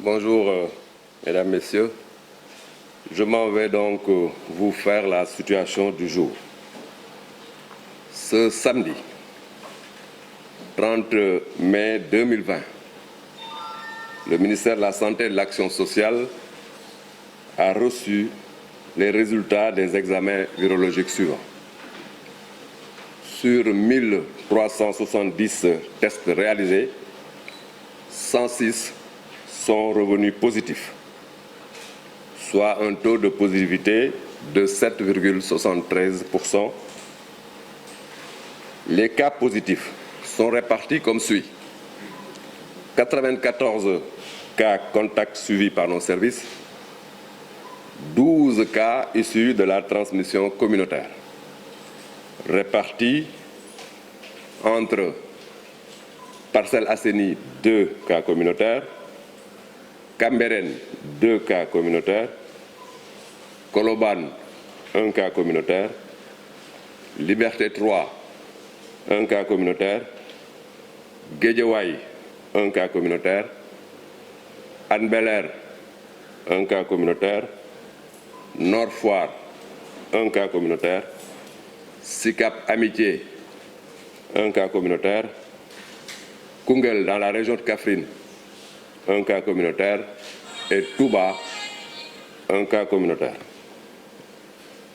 Bonjour, mesdames, messieurs. Je m'en vais donc vous faire la situation du jour. Ce samedi 30 mai 2020, le ministère de la Santé et de l'Action sociale a reçu les résultats des examens virologiques suivants. Sur 1370 tests réalisés, 106 sont revenus positifs, soit un taux de positivité de 7,73%. Les cas positifs sont répartis comme suit. 94 cas contacts suivis par nos services, 12 cas issus de la transmission communautaire, répartis entre Parcelles Assainies, 2 cas communautaires, Cambérène, 2 cas communautaires, Colobane, 1 cas communautaire, Liberté 3, 1 cas communautaire, Guédiawaye, 1 cas communautaire, Hann Bel-Air, 1 cas communautaire, Nord Foire, 1 cas communautaire, Sicap Amitié, 1 cas communautaire, Koungheul dans la région de Kaffrine, 1 cas communautaire, et Touba, 1 cas communautaire.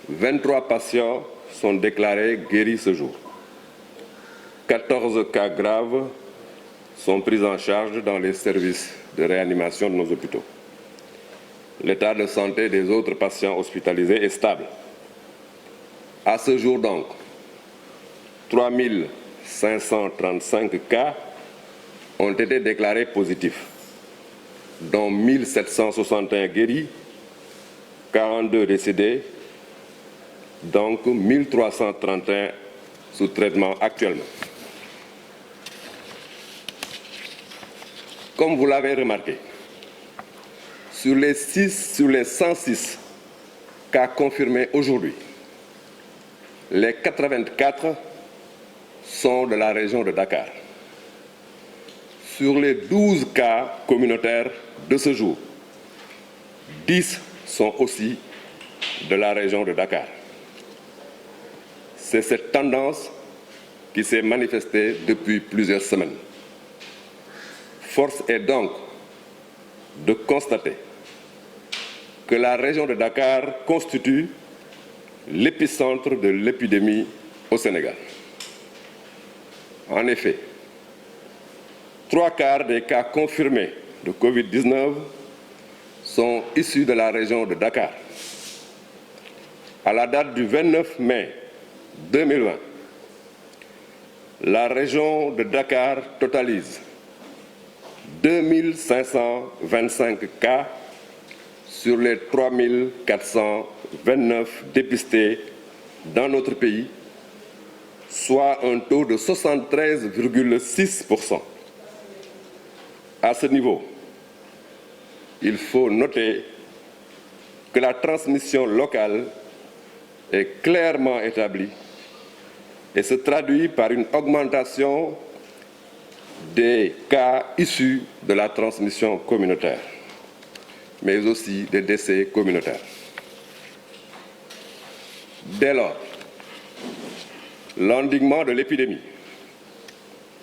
23 patients sont déclarés guéris ce jour. 14 cas graves sont pris en charge dans les services de réanimation de nos hôpitaux. L'état de santé des autres patients hospitalisés est stable. À ce jour donc, 3535 cas ont été déclarés positifs, dont 1761 guéris, 42 décédés, donc 1331 sous traitement actuellement. Comme vous l'avez remarqué, sur les 106 cas confirmés aujourd'hui, les 84 sont de la région de Dakar. Sur les 12 cas communautaires de ce jour, 10 sont aussi de la région de Dakar. C'est cette tendance qui s'est manifestée depuis plusieurs semaines. Force est donc de constater que la région de Dakar constitue l'épicentre de l'épidémie au Sénégal. En effet, 3/4 des cas confirmés de Covid-19 sont issus de la région de Dakar. À la date du 29 mai 2020, la région de Dakar totalise 2525 cas sur les 3429 dépistés dans notre pays, soit un taux de 73,6%. À ce niveau, il faut noter que la transmission locale est clairement établie et se traduit par une augmentation des cas issus de la transmission communautaire, mais aussi des décès communautaires. Dès lors, l'endiguement de l'épidémie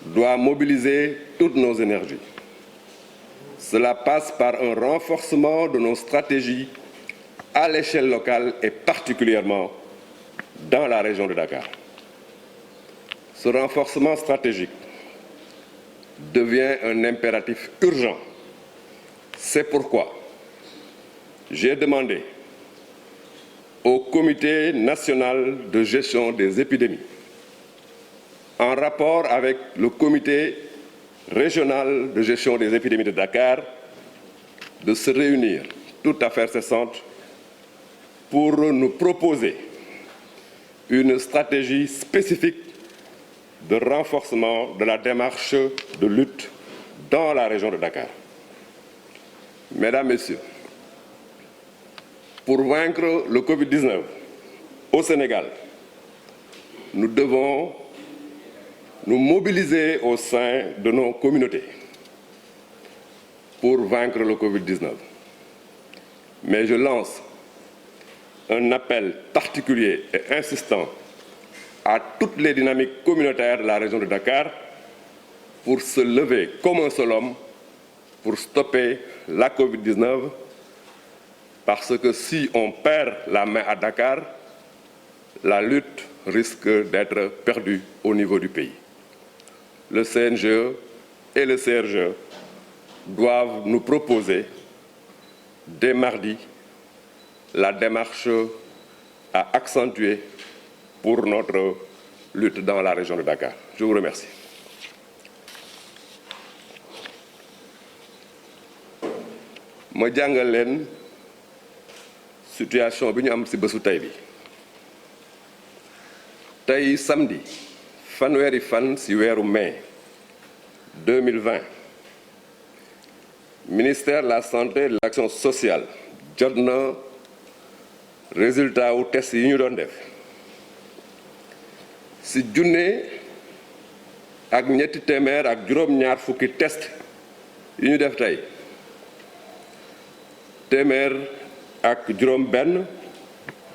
doit mobiliser toutes nos énergies. Cela passe par un renforcement de nos stratégies à l'échelle locale et particulièrement dans la région de Dakar. Ce renforcement stratégique devient un impératif urgent. C'est pourquoi j'ai demandé au Comité national de gestion des épidémies, en rapport avec le Comité régional de gestion des épidémies de Dakar, de se réunir toute affaire cessante pour nous proposer une stratégie spécifique de renforcement de la démarche de lutte dans la région de Dakar. Mesdames, Messieurs, pour vaincre le Covid-19 au Sénégal, nous devons nous mobiliser au sein de nos communautés pour vaincre le Covid-19. Mais je lance un appel particulier et insistant à toutes les dynamiques communautaires de la région de Dakar pour se lever comme un seul homme pour stopper la Covid-19, parce que si on perd la main à Dakar, la lutte risque d'être perdue au niveau du pays. Le CNGE et le CRGE doivent nous proposer dès mardi la démarche à accentuer pour notre lutte dans la région de Dakar. Je vous remercie. ma jàngal leen situation bi ñu am ci bésu tey bi tey samedi fanweeri fan ci weeru mai 2020 ministère de la santé et de l'action sociale jot na résultat wu test yi ñu doon def ci junne ak ñetti téeméer ak juróom-ñaar fukki test yi ñu def tey téeméer ak juróom benn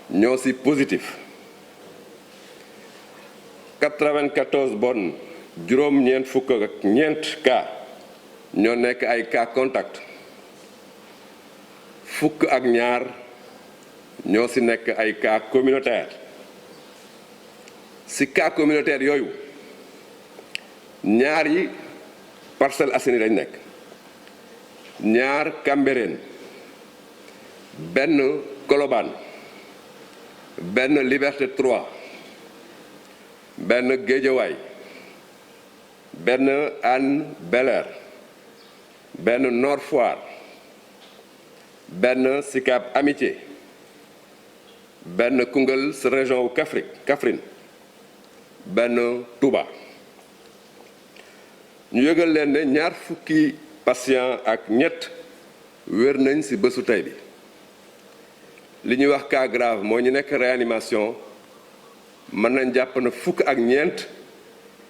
ñoo ci positif 94 bon juróom-ñeent fukk ak ñeent cas ñoo nekk ay cas contact fukk ak ñaar ñoo ci nekk ay cas communautaire ci cas communautaire yooyu ñaar yi Parcelles Assainies lañ nekk ñaar Cambérène benn Colobane benn Liberté 3 benn Guédiawaye benn Hann Bel-Air benn Nord Foire benn Sicap Amitié benn Koungheul sa région wu Kaffrine benn Touba ñu yëgal leen ne ñaar fukki patient ak ñett wér nañ ci bésu tey bi li ñuy wax cas grave moo ñu nekk réanimation mën nañ jàpp na fukk ak ñeent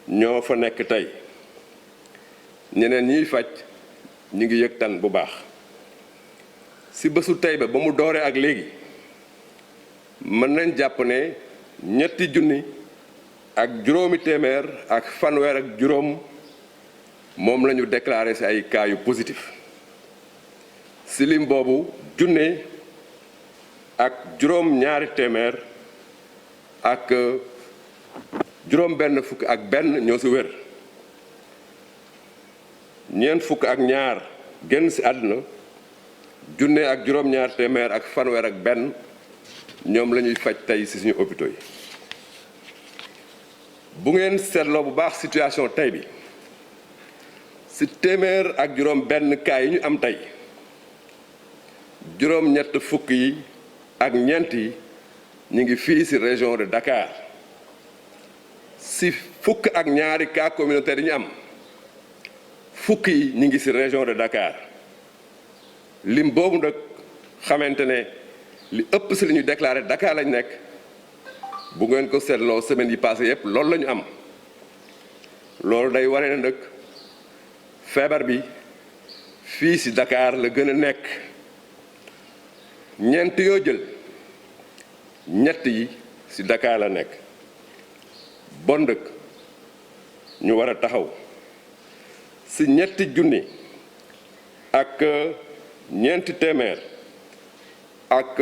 ñoo fa nekk tey ñeneen ñiy faj ñu ngi yëg tan bu baax ci bésu tey ba mu dooree ak léegi mën nañ jàpp ne ñetti junni ak juróomi téeméer ak fanweer ak juróom moom la ñu déclaré ci ay cas yu positif ci lim boobu junne ak juróom ñaari téeméer ak juróom benn fukk ak benn ñoo ci wér ñeent fukk ak ñaar génn ci àdduna junne ak juróom ñaar téeméer ak fanweer ak benn ñoom la ñuy faj tey ci suñu hôpitaux yi bu ngeen seetloo bu baax situation tey bi ci téeméer ak juróom benn cas yi ñu am tey juróom ñett fukk yi ak ñeent yi ñu ngi fii ci région de Dakar ci fukk ak ñaari cas communautaires yi ñu am fukk yi ñu ngi ci région de Dakar lim boobu nag xamante ne li ëpp ci li ñu déclaré Dakar lañ nekk bu ngeen ko seetloo semaine yi passé yépp loolu la ñu am loolu day wane ne nag feebar bi fii ci Dakar la gën a nekk ñeent yoo jël ñett yi ci Dakar la nekk bon dëkk ñu war a taxaw ci ñetti junni ak ñeenti téeméer ak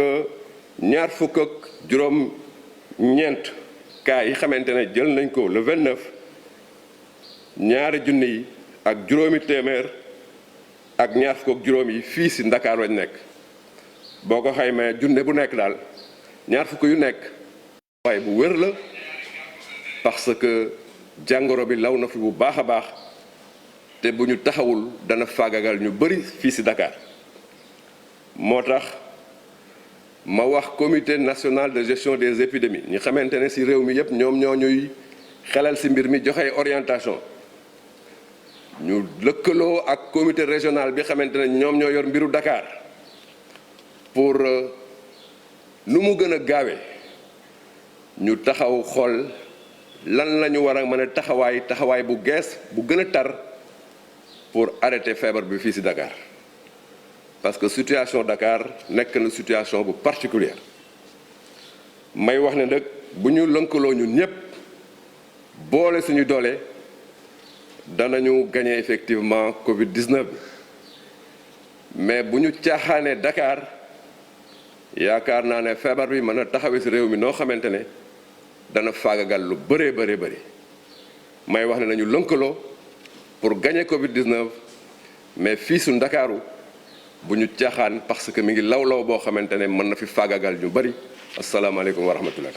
ñaar fukk ak juróom ñeent cas yi xamante ne jël nañ ko le 29 ñaari junni yi ak juróomi téeméer ak ñaar fukk ak juróom yi fii ci Ndakaar lañ nekk boo ko xaymee junne bu nekk daal ñaar fukk yu nekk waaye bu wér la parce que jàngoro bi law na fi bu baax a baax te bu ñu taxawul dana faagagal ñu bari fii ci Dakar moo tax ma wax comité national de gestion des épidémies ñi xamante ne ci réew mi yépp ñoom ñoo ñuy xelal ci mbir mi joxe orientation ñu lëkkaloo ak comité régional bi xamante ne ñoom ñoo yor mbiru Dakar pour nu mu gën a gaawee ñu taxaw xool lan la ñu war a mën a taxawaay bu gees bu gën a tar pour arrêter feebar bi fii ci Dakar parce que situation Dakar nekk na situation bu particulière may wax ne nag bu ñu lënkaloo ñun ñëpp boole suñu doole danañu gagner effectivement Covid-19 mais bu ñu caaxaanee Dakar yaakaar naa ne feebar bi mën a taxawee ci réew mi noo xamante ne dana faagagal lu bëree bëri may wax ne nañu lënkaloo pour gagner Covid-19 mais fii su Ndakaaru bu ñu caaxaan parce que mi ngi law boo xamante ne mën na fi faagagal ñu bëri asalaamaaleykum wa rahmatullah.